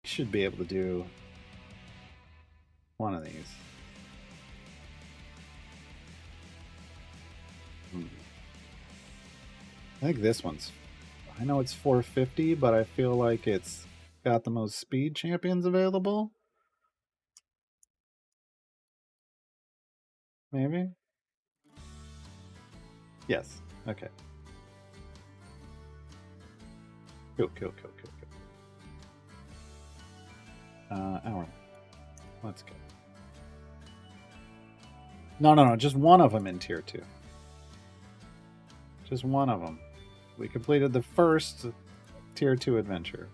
Should be able to do one of these. I think this one's. I know it's 450, but I feel like it's got the most speed champions available. Maybe. Yes. Okay. Cool. Hour. Let's go. No. Just one of them in tier 2. Just one of them. We completed the first tier 2 adventure.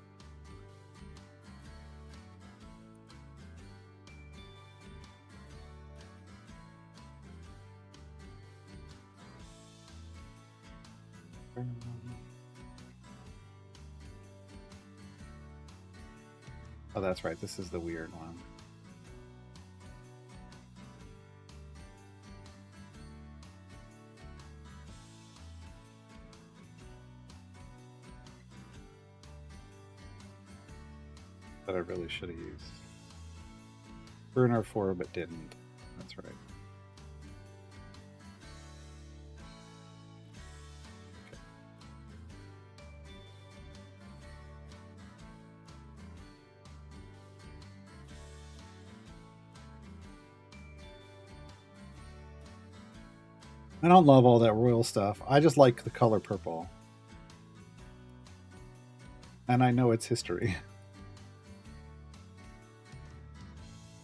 Oh, that's right. This is the weird one. That I really should have used. Bruner 4, but didn't. That's right. Okay. I don't love all that royal stuff. I just like the color purple. And I know its history.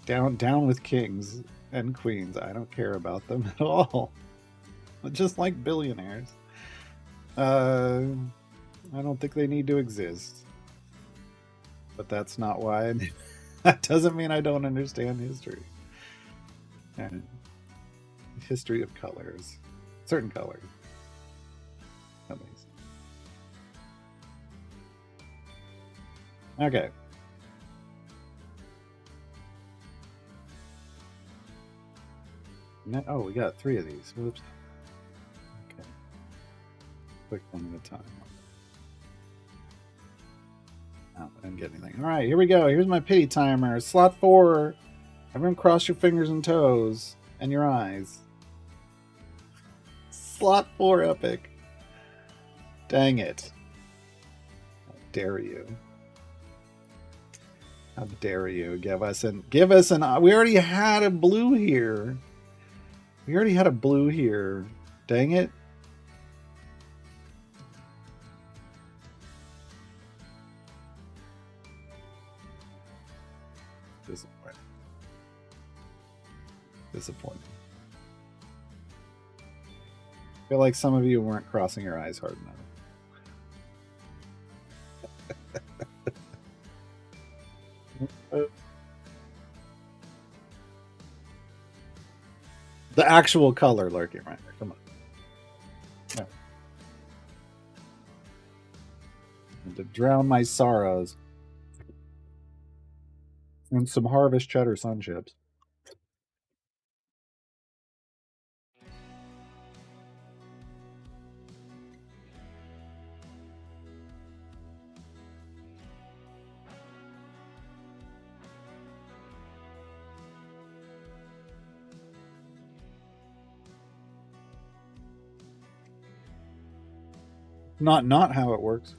Down with kings and queens. I don't care about them at all. Just like billionaires. I don't think they need to exist. But that's not why. That doesn't mean I don't understand history. And history of colors. Certain colors. At least. Okay. Oh, we got 3 of these. Whoops. Okay. Click one at a time. Oh, I didn't get anything. All right, here we go. Here's my pity timer. Slot 4. Everyone cross your fingers and toes and your eyes. Slot 4 epic. Dang it. How dare you. How dare you give us an we already had a blue here. We already had a blue here. Dang it. Disappointing. Disappointing. I feel like some of you weren't crossing your eyes hard enough. The actual color, Lurking Rider. Come on. No. And to drown my sorrows. And some Harvest Cheddar Sun Chips. Not how it works.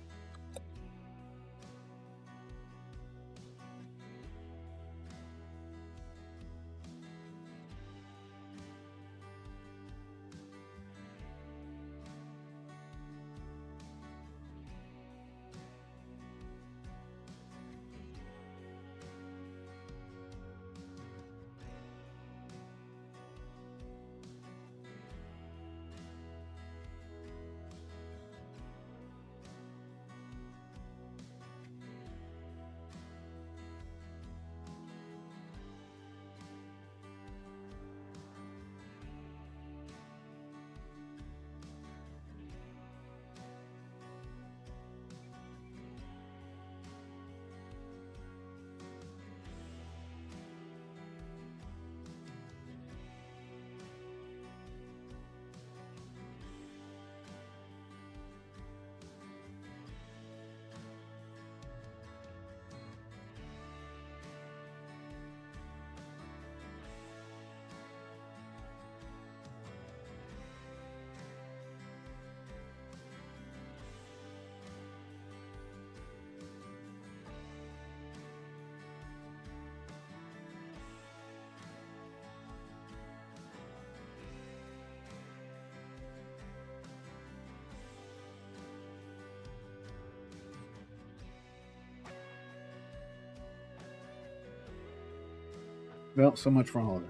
Well, so much for all of it.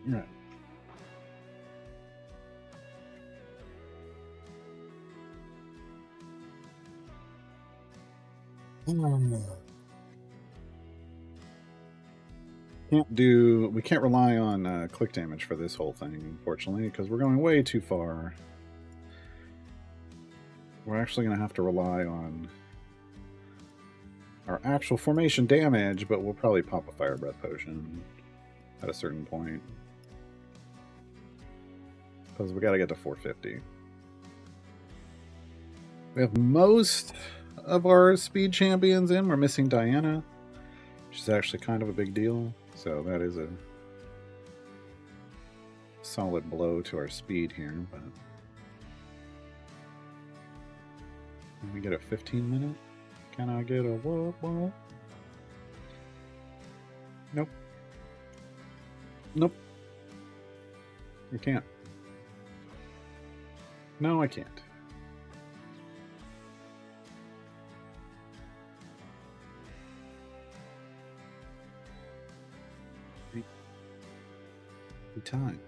Right. We can't rely on click damage for this whole thing, unfortunately, because we're going way too far. We're actually going to have to rely on our actual formation damage, but we'll probably pop a Fire Breath Potion at a certain point. Because we got to get to 450. We have most of our speed champions in. We're missing Diana, which is actually kind of a big deal. So that is a solid blow to our speed here. But can we get a 15 minute? Can I get a what? Nope. Nope. You can't. No, I can't. Time.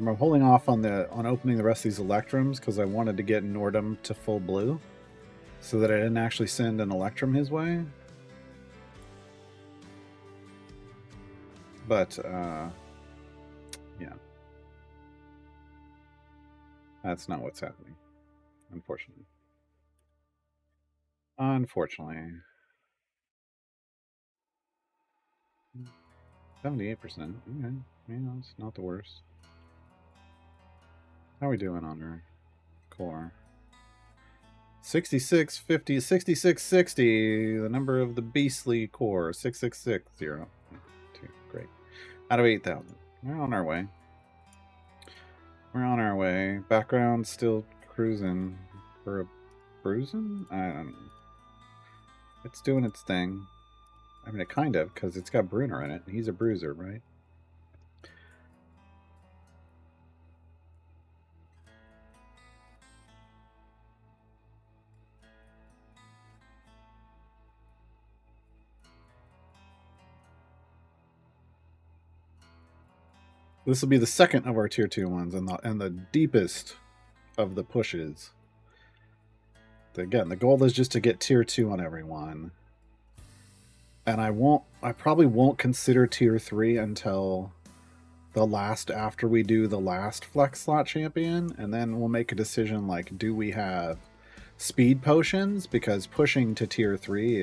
I'm holding off on opening the rest of these Electrums because I wanted to get Nordom to full blue so that I didn't actually send an Electrum his way. But, yeah. That's not what's happening, unfortunately. Unfortunately. 78%. Okay. Yeah, it's not the worst. How are we doing on our core? 6650, 6660, the number of the beastly core, 6660. Great. Out of 8,000. We're on our way. We're on our way. Background still cruising for a bruising? I don't know. It's doing its thing. I mean, it kind of, because it's got Bruner in it. He's a bruiser, right? This will be the second of our tier 2 ones and the deepest of the pushes. Again, the goal is just to get tier 2 on everyone. And I probably won't consider tier 3 until after we do the last flex slot champion, and then we'll make a decision like, do we have speed potions? Because pushing to tier 3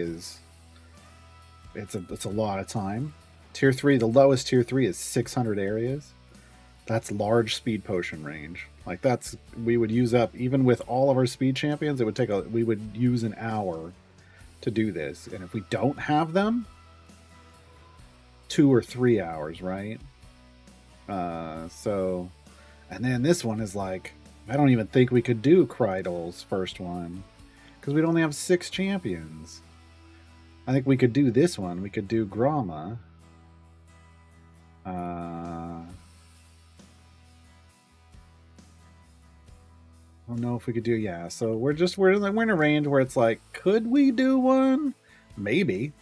it's a lot of time. Tier 3, the lowest tier 3 is 600 areas. That's large speed potion range. Like we would use up, even with all of our speed champions, we would use an hour to do this. And if we don't have them, 2 or 3 hours, right? And then this one is like, I don't even think we could do Kreidl's first one because we'd only have 6 champions. I think we could do this one. We could do Grama. I don't know if we could do, yeah. So we're in a range where it's like, could we do one? Maybe.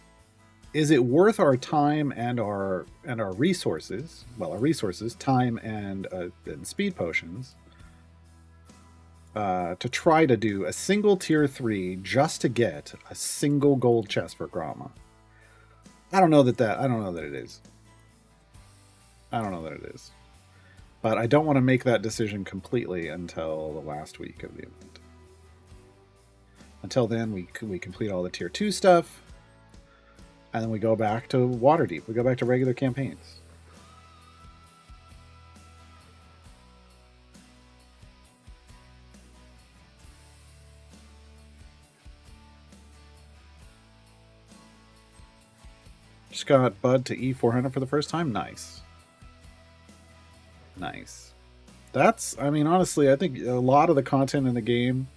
Is it worth our time and our resources? Well, our resources, time and speed potions, to try to do a single tier 3 just to get a single gold chest for Grama. I don't know that it is. I don't know that it is. But I don't want to make that decision completely until the last week of the event. Until then, we complete all the tier 2 stuff, and then we go back to Waterdeep. We go back to regular campaigns. got Bud to E400 for the first time. Nice. Nice. That's, I mean, honestly, I think a lot of the content in the game,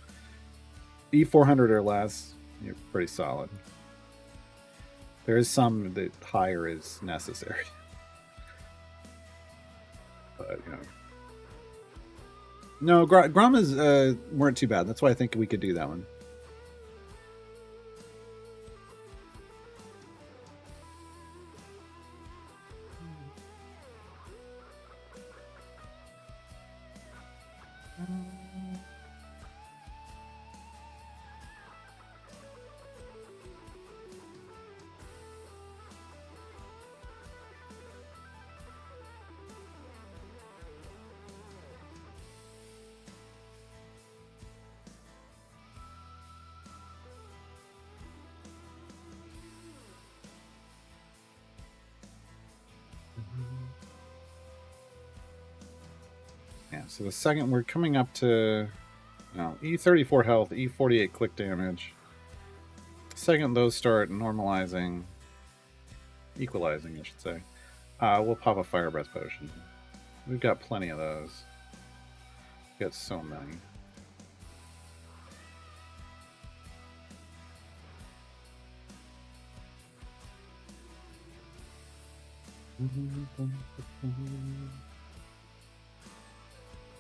E400 or less, you're pretty solid. There is some that higher is necessary. But, you know. No, Grommas weren't too bad. That's why I think we could do that one. Yeah, so the second we're coming up to, you know, E34 health, E48 click damage. Second those start normalizing, equalizing, I should say, we'll pop a fire breath potion. We've got plenty of those. We've got so many.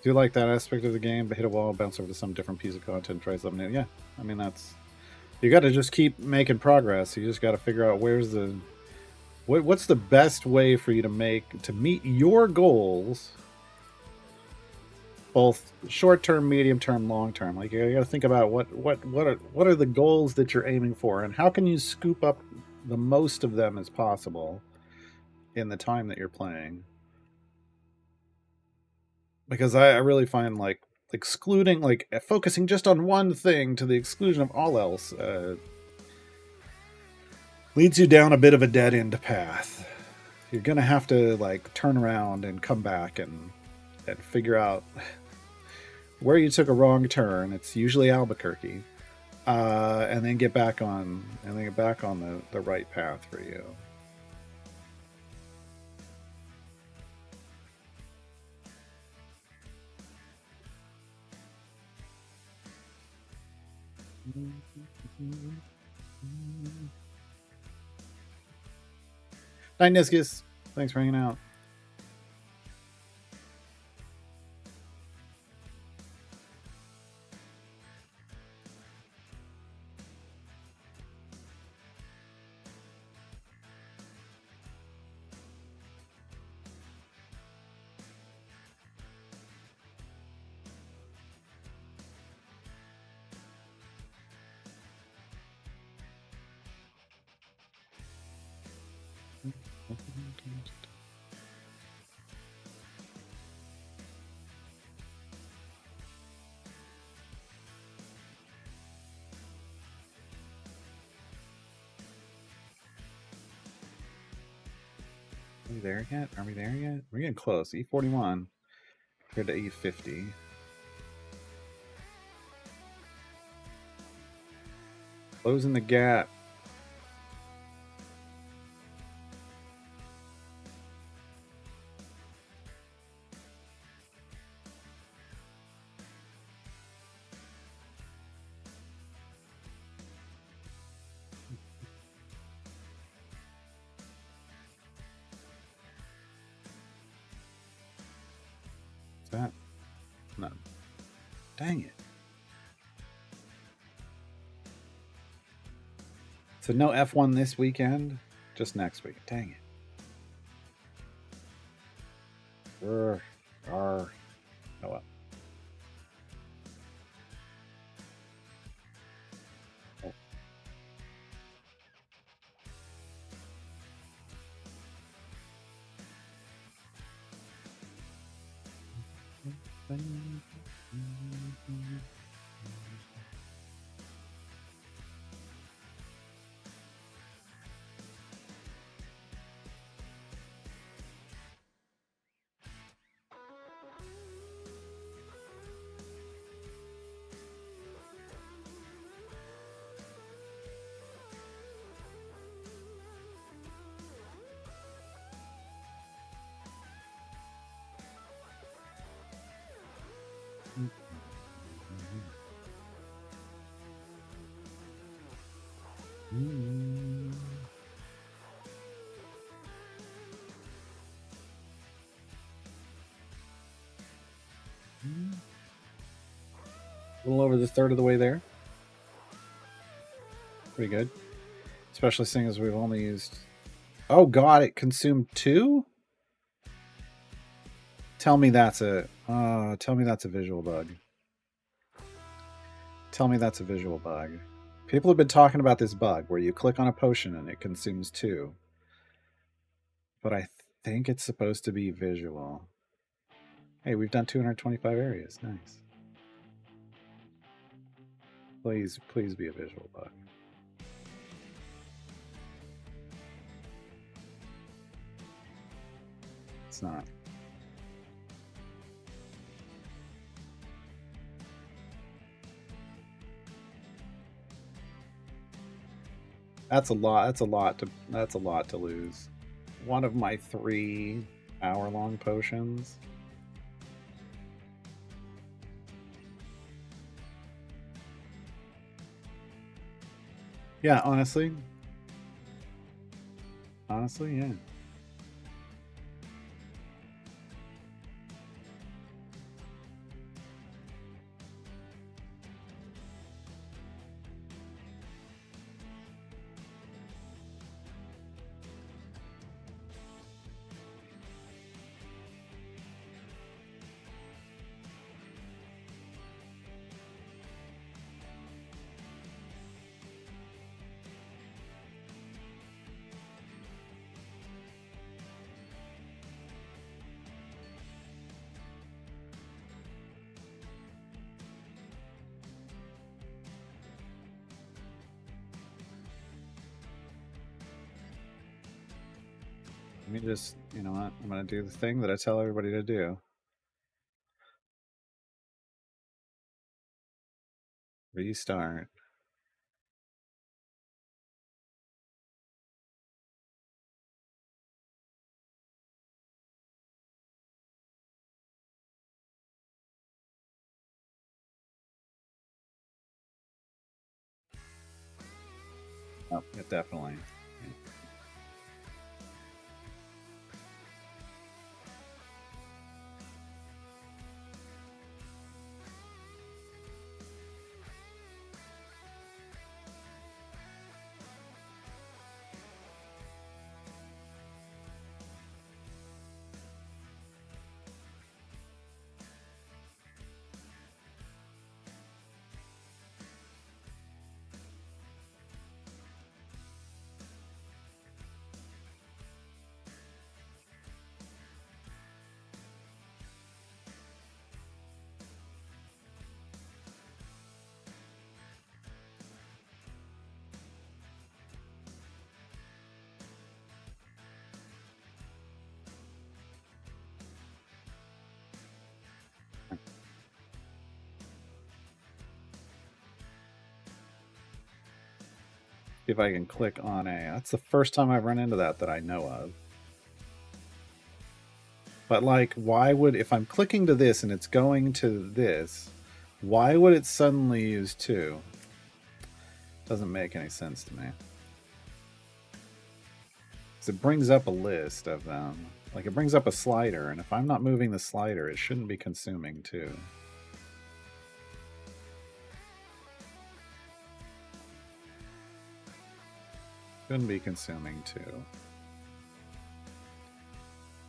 Do you like that aspect of the game? But hit a wall, bounce over to some different piece of content, try something new. Yeah, I mean that's, you got to just keep making progress. You just got to figure out where's the, what's the best way for you to meet your goals, both short term, medium term, long term. Like you got to think about what are the goals that you're aiming for, and how can you scoop up the most of them as possible in the time that you're playing. Because I really find like excluding, like focusing just on one thing to the exclusion of all else leads you down a bit of a dead end path. You're gonna have to like turn around and come back and figure out where you took a wrong turn. It's usually Albuquerque, and then get back on the right path for you. Night Niscus, thanks for hanging out. Are we there yet? Are we there yet? We're getting close. E41 compared to E50. Closing the gap. That? No. Dang it. So no F1 this weekend, just next week. Dang it. Oh well. Oh. A little over the third of the way there. Pretty good. Especially seeing as we've only used... Oh god, it consumed 2? Tell me that's a visual bug. Tell me that's a visual bug. People have been talking about this bug where you click on a potion and it consumes 2. But I think it's supposed to be visual. Hey, we've done 225 areas. Nice. Please be a visual bug. It's not. That's a lot. That's a lot to lose. One of my 3 hour-long potions. Yeah, honestly. Honestly, yeah. Let me just, you know what? I'm going to do the thing that I tell everybody to do. Restart. Oh, yeah, definitely. Yeah. See if I can click on a... That's the first time I've run into that I know of. But like, why would... If I'm clicking to this and it's going to this, why would it suddenly use 2? Doesn't make any sense to me. Because it brings up a list of them. Like, it brings up a slider, and if I'm not moving the slider, it shouldn't be consuming 2. Shouldn't be consuming 2.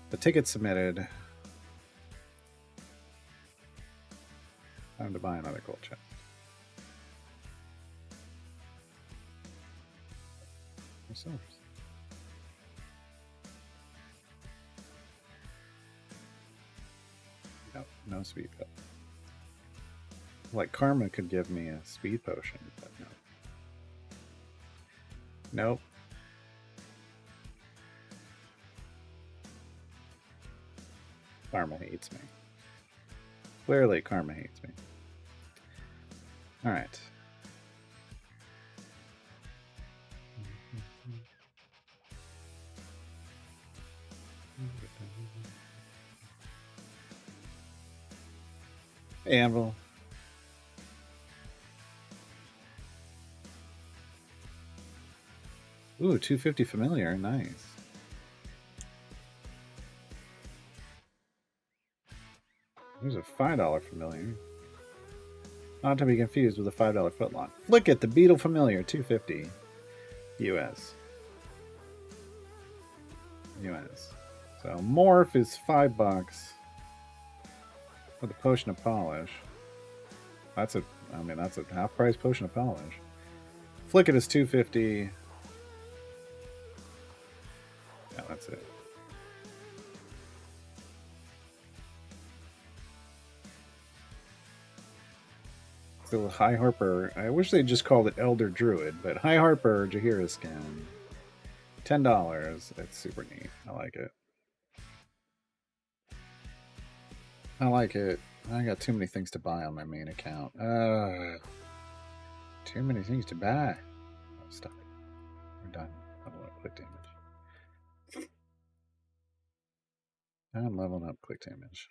The ticket submitted. Time to buy another gold chest. Ourselves. Nope, no speed potion. Like, Karma could give me a speed potion, but no. Nope. Karma hates me. Clearly, Karma hates me. Alright. Hey, Anvil. Ooh, 250 familiar. Nice. There's a $5 familiar. Not to be confused with a $5 footlong. Flick it, the Beetle Familiar, $2.50 US. US. So Morph is $5 with a Potion of Polish. That's a half price Potion of Polish. Flick it is $2.50. Yeah, that's it. So High Harper, I wish they just called it Elder Druid, but High Harper Jaheira skin, $10. It's super neat. I like it. I like it. I got too many things to buy on my main account. Too many things to buy. Oh, stop it. We're done. I don't want to click damage. I'm leveling up click damage.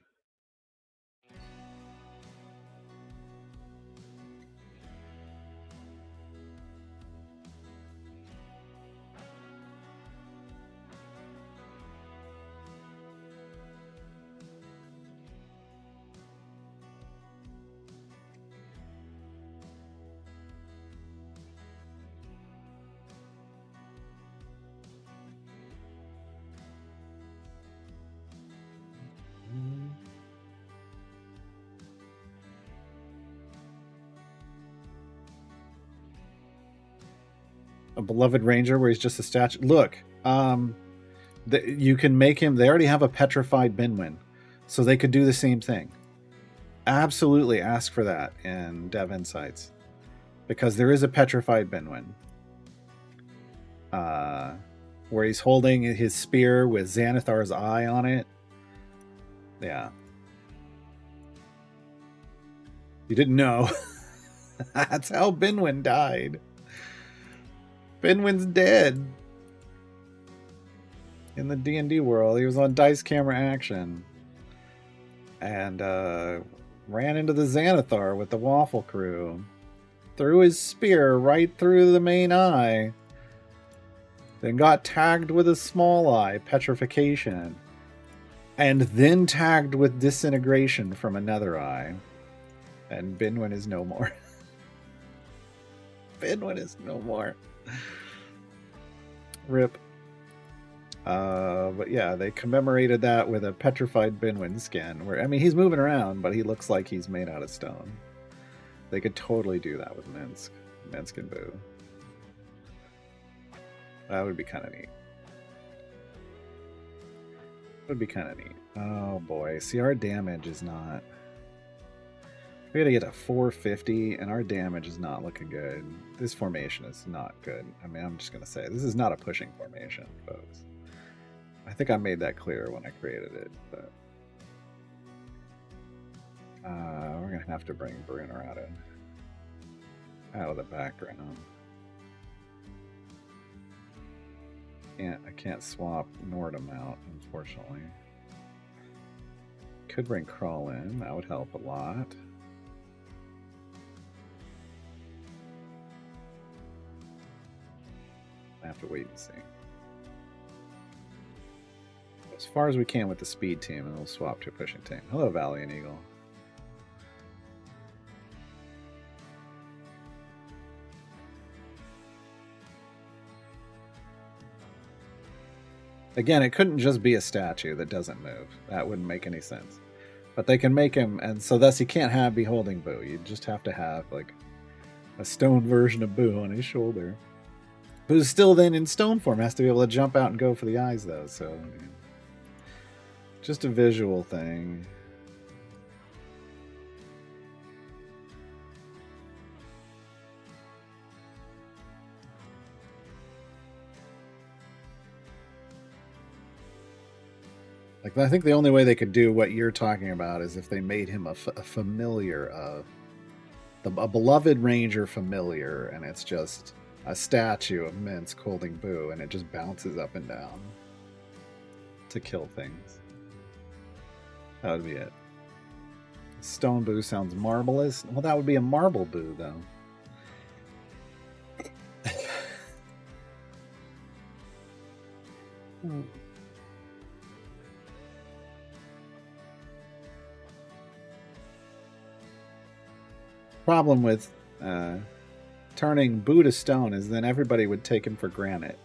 A beloved ranger where he's just a statue. Look, you can make him. They already have a petrified Binwin, so they could do the same thing. Absolutely, ask for that in Dev Insights, because there is a petrified Binwin, where he's holding his spear with Xanathar's eye on it. Yeah, you didn't know. That's how Binwin died. Binwin's dead. In the D&D world, he was on Dice Camera Action. And ran into the Xanathar with the Waffle Crew. Threw his spear right through the main eye. Then got tagged with a small eye, petrification. And then tagged with disintegration from another eye. And Binwin is no more. Binwin is no more. Rip. But yeah, they commemorated that with a petrified Binwin skin. Where, I mean, he's moving around, but he looks like he's made out of stone. They could totally do that with Minsk. Minsk and Boo. That would be kind of neat. Would be kind of neat. Oh boy, see, our damage is not. We gotta get a 450, and our damage is not looking good. This formation is not good. I mean, I'm just gonna say this is not a pushing formation, folks. I think I made that clear when I created it, but we're gonna have to bring Bruner out of the background. I can't swap Nordom out, unfortunately. Could bring Crawl in, that would help a lot. I have to wait and see. As far as we can with the speed team, and we'll swap to a pushing team. Hello, Valiant Eagle. Again, it couldn't just be a statue that doesn't move. That wouldn't make any sense. But they can make him, and so thus he can't be holding Boo. You just have to have like a stone version of Boo on his shoulder. Boo's still then in stone form, has to be able to jump out and go for the eyes though, so I mean, just a visual thing. Like, I think the only way they could do what you're talking about is if they made him a familiar of a beloved ranger familiar, and it's just a statue of Minsk holding Boo, and it just bounces up and down to kill things. That would be it. Stone Boo sounds marvelous. Well, that would be a marble Boo, though. Problem with turning Boo to stone is then everybody would take him for granite.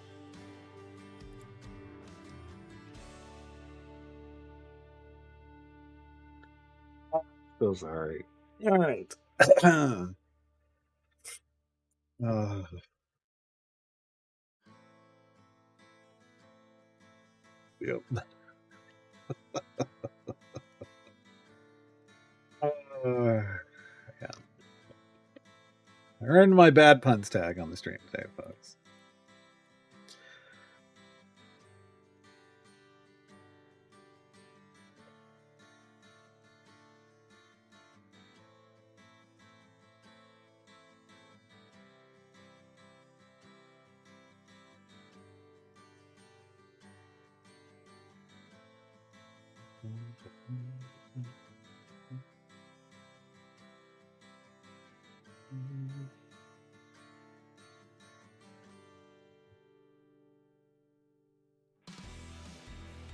So sorry. All right. Yep. Yeah. I earned my bad puns tag on the stream today, folks.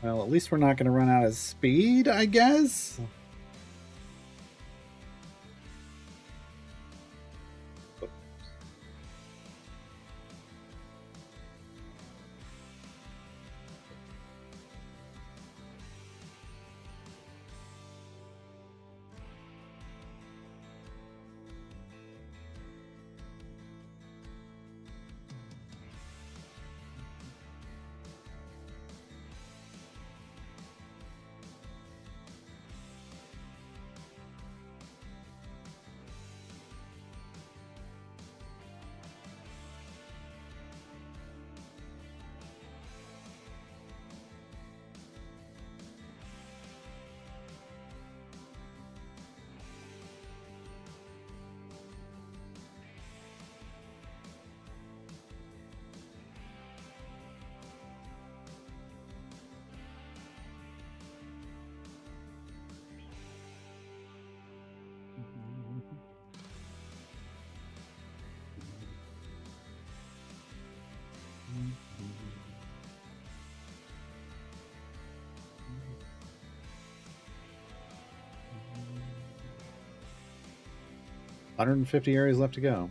Well, at least we're not going to run out of speed, I guess. $150 areas left to go.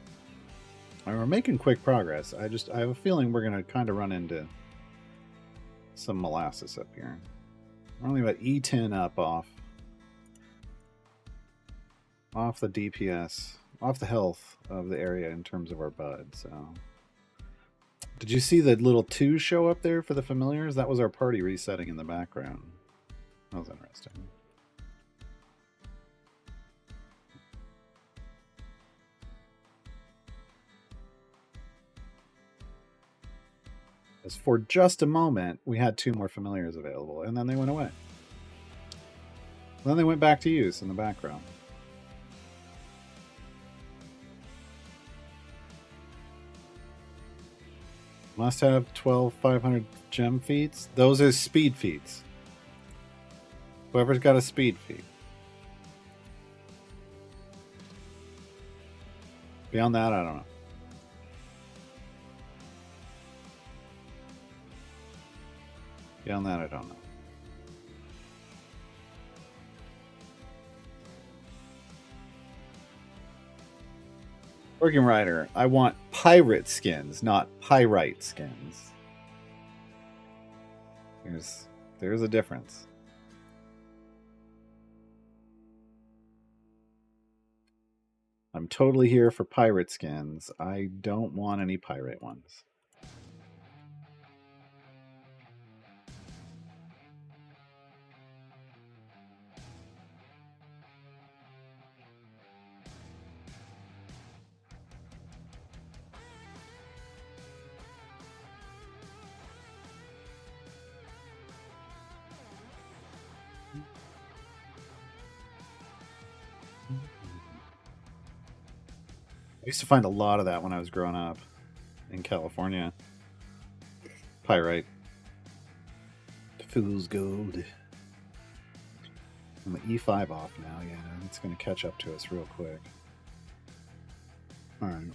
And we're making quick progress. I have a feeling we're going to kind of run into some molasses up here. We're only about E10 up off the DPS, off the health of the area in terms of our bud. So, did you see the little 2 show up there for the familiars? That was our party resetting in the background. That was interesting. As for just a moment, we had 2 more familiars available, and then they went away. Then they went back to use in the background. Must have 12,500 gem feats. Those are speed feats. Whoever's got a speed feat. Beyond that, I don't know. Beyond that, I don't know. Working Rider, I want pirate skins, not pyrite skins. There's a difference. I'm totally here for pirate skins. I don't want any pirate ones. I used to find a lot of that when I was growing up in California. Pyrite. Fool's gold. I'm the E5 off now, yeah. It's going to catch up to us real quick. Alright.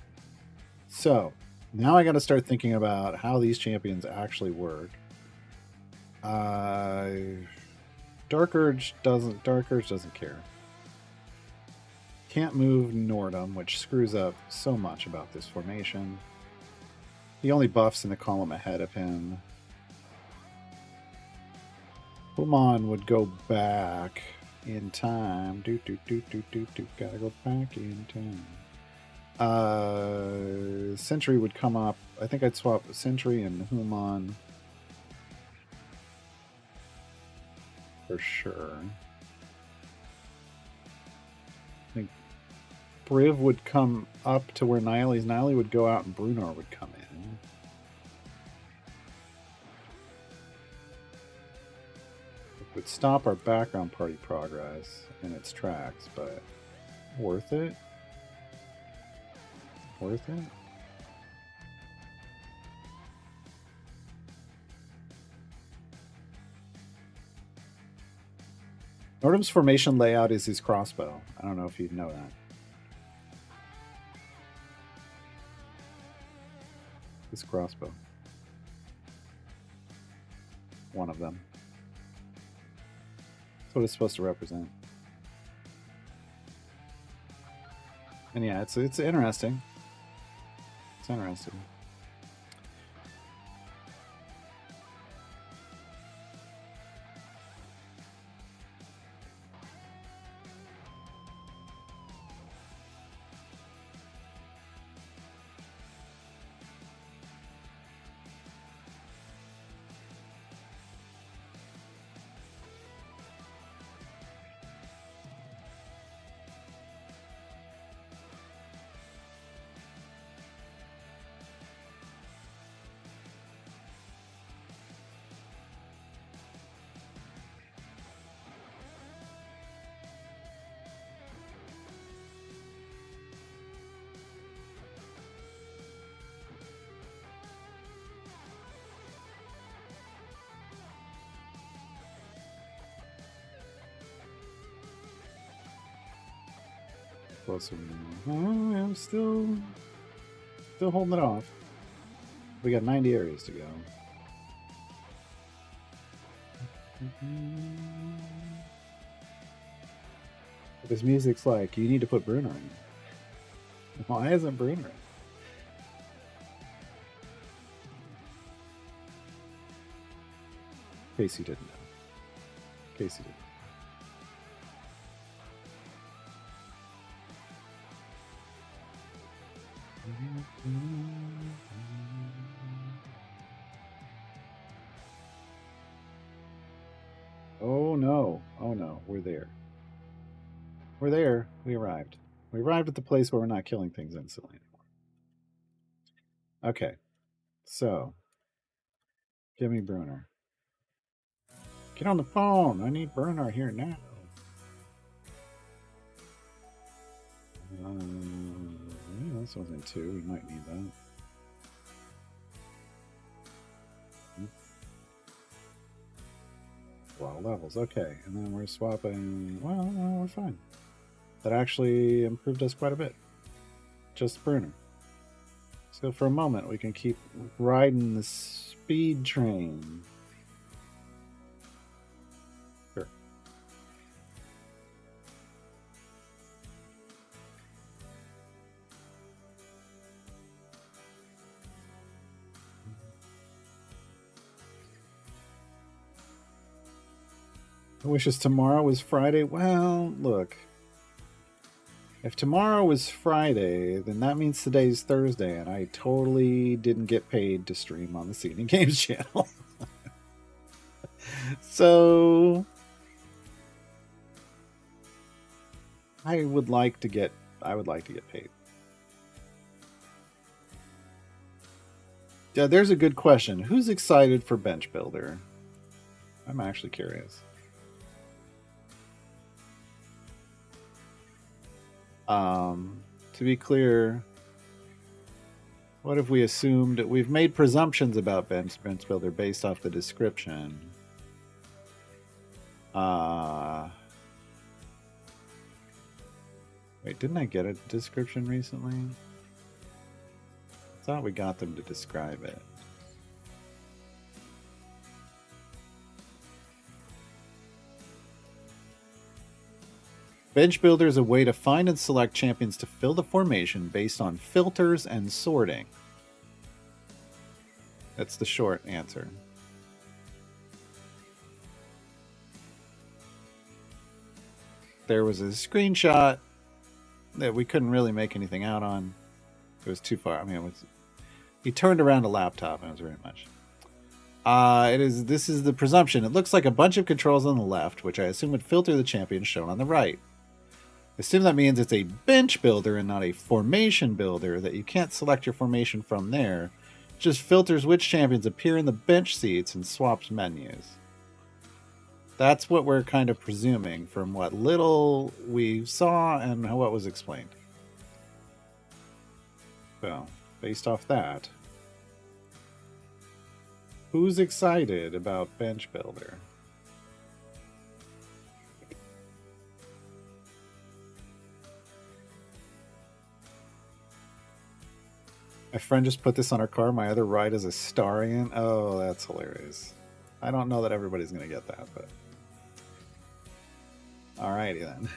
So, now I got to start thinking about how these champions actually work. Dark Urge doesn't care. Can't move Nordom, which screws up so much about this formation. He only buffs in the column ahead of him. Human would go back in time. Gotta go back in time. Sentry would come up. I think I'd swap Sentry and Human for sure. I think Briv would come up to where Niley's. Niley would go out and Brunar would come in. It would stop our background party progress in its tracks, but worth it? Worth it? Nordom's formation layout is his crossbow. I don't know if you'd know that. His crossbow. One of them. That's what it's supposed to represent. And yeah, it's interesting. It's interesting. I'm still holding it off. We got 90 areas to go. This music's like, you need to put Brunar in. Why isn't Brunar in? Casey didn't know. Casey didn't. Oh no. Oh no. We're there. We're there. We arrived. We arrived at the place where we're not killing things instantly anymore. Okay. So. Give me Brunar. Get on the phone. I need Brunar here now. Yeah, this wasn't 2. We might need that. A lot of levels. Okay, and then we're swapping. Well, no, we're fine. That actually improved us quite a bit. Just Brunar. So for a moment, we can keep riding the speed train. Sure. I wish tomorrow was Friday. Well, look. If tomorrow was Friday, then that means today's Thursday, and I totally didn't get paid to stream on the Seeding Games channel. So I would like to get paid. Yeah, there's a good question. Who's excited for Bench Builder? I'm actually curious. To be clear, what if we assumed we've made presumptions about Bench Builder based off the description? Wait, didn't I get a description recently? I thought we got them to describe it. Bench Builder is a way to find and select champions to fill the formation based on filters and sorting. That's the short answer. There was a screenshot that we couldn't really make anything out on. It was too far. I mean, he turned around a laptop and it was very much. This is the presumption. It looks like a bunch of controls on the left, which I assume would filter the champions shown on the right. Assume that means it's a bench builder and not a formation builder, that you can't select your formation from there. It just filters which champions appear in the bench seats and swaps menus. That's what we're kind of presuming from what little we saw and what was explained. So, based off that, who's excited about Bench Builder? My friend just put this on her car. My other ride is a Starian. Oh, that's hilarious. I don't know that everybody's going to get that, but... Alrighty then.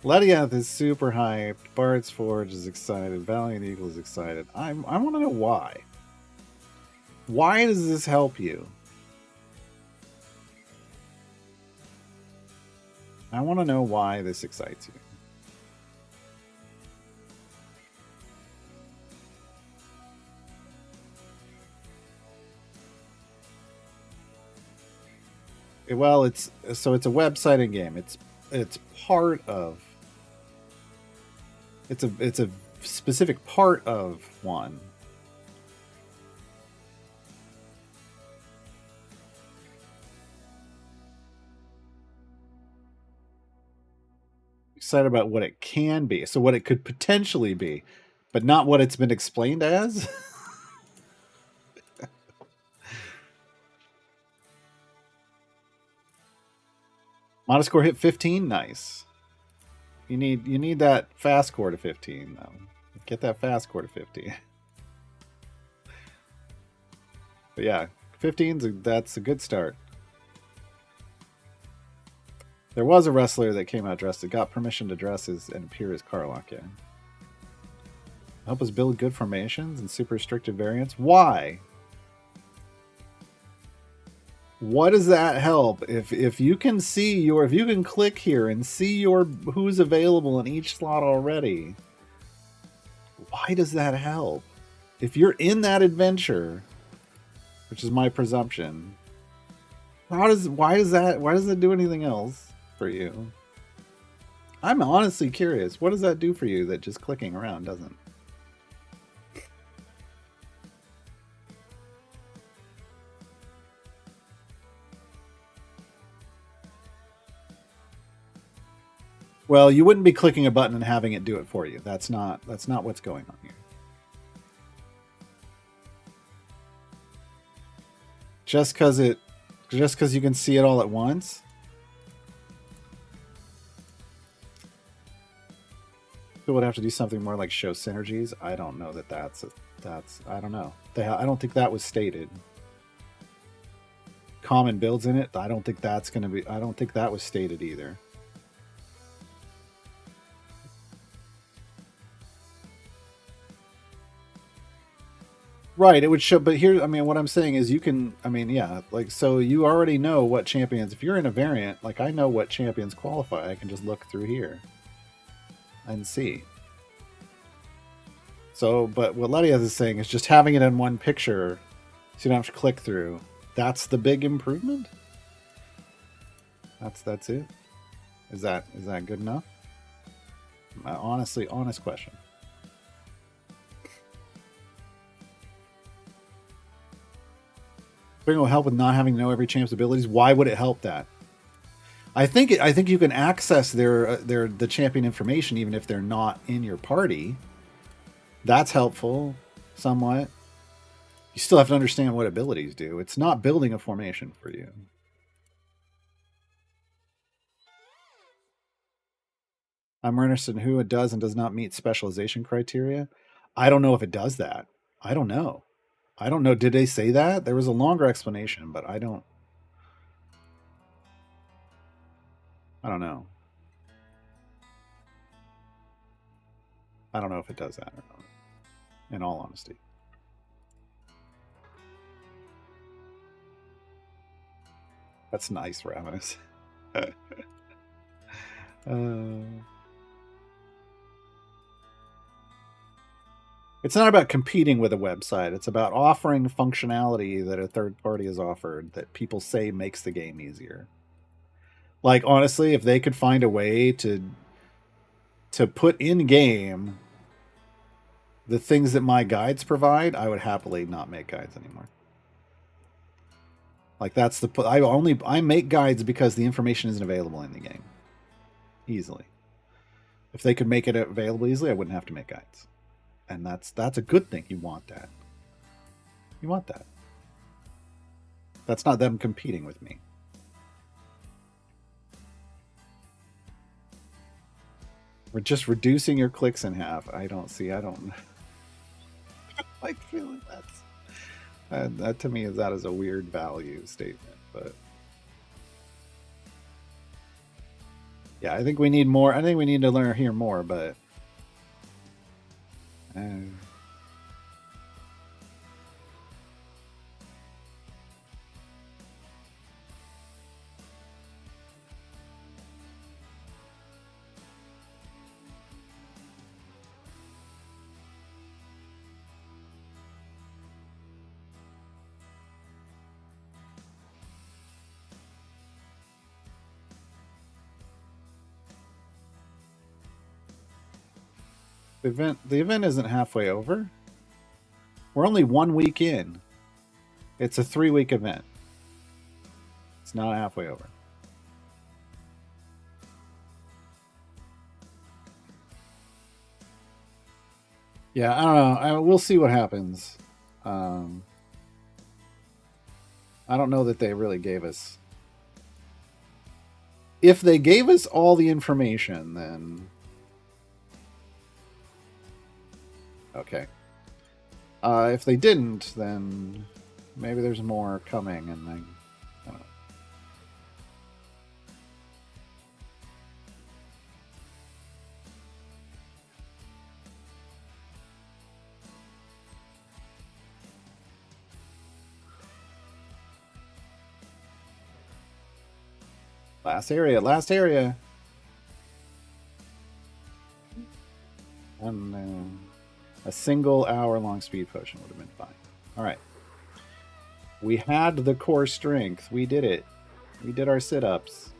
Lediath is super hyped. Bard's Forge is excited. Valiant Eagle is excited. I want to know why. Why does this help you? I want to know why this excites you. Well, it's a website and game. It's part of. It's a specific part of one. Excited about what it can be, so what it could potentially be, but not what it's been explained as. Monoscore hit 15, nice. You need that fast core to 15 though. Get that fast core to 15. But yeah, that's a good start. There was a wrestler that came out dressed that got permission to dress and appear as Karlach, yeah. Help us build good formations and super restricted variants. Why? What does that help? If you can see if you can click here and see who's available in each slot already, why does that help? If you're in that adventure, which is my presumption, why does that do anything else for you? I'm honestly curious. What does that do for you that just clicking around doesn't? Well, you wouldn't be clicking a button and having it do it for you. That's not what's going on here. Just because you can see it all at once. It would have to do something more like show synergies. I don't know that's I don't know. I don't think that was stated. Common builds in it. I don't think that was stated either. Right, it would show, but here, I mean, what I'm saying is you can, I mean, yeah, like, so you already know what champions, if you're in a variant, like, I know what champions qualify. I can just look through here and see. So, but what Lediath is saying is just having it in one picture so you don't have to click through. That's the big improvement? That's it? Is that good enough? Honest question. Will help with not having to know every champ's abilities. Why would it help that? I think you can access the champion information even if they're not in your party. That's helpful, somewhat. You still have to understand what abilities do. It's not building a formation for you. I'm interested in who it does and does not meet specialization criteria. I don't know if it does that. I don't know. Did they say that? There was a longer explanation, but I don't know. I don't know if it does that or not, in all honesty. That's nice, Ravenous. It's not about competing with a website. It's about offering functionality that a third party has offered that people say makes the game easier. Like, honestly, if they could find a way to put in game the things that my guides provide, I would happily not make guides anymore. Like, that's the I make guides because the information isn't available in the game easily. If they could make it available easily, I wouldn't have to make guides, and that's a good thing. You want that. You want that. That's not them competing with me. We're just reducing your clicks in half. I don't like feeling that to me is a weird value statement, but yeah, I think we need more. I think we need to hear more, but the event isn't halfway over. We're only 1 week in. It's a 3-week event. It's not halfway over. Yeah, I don't know. We'll see what happens. I don't know that they really gave us. If they gave us all the information, then okay. If they didn't, then maybe there's more coming, and I don't know. Last area. And a single hour-long speed potion would have been fine. All right. We had the core strength. We did it. We did our sit-ups.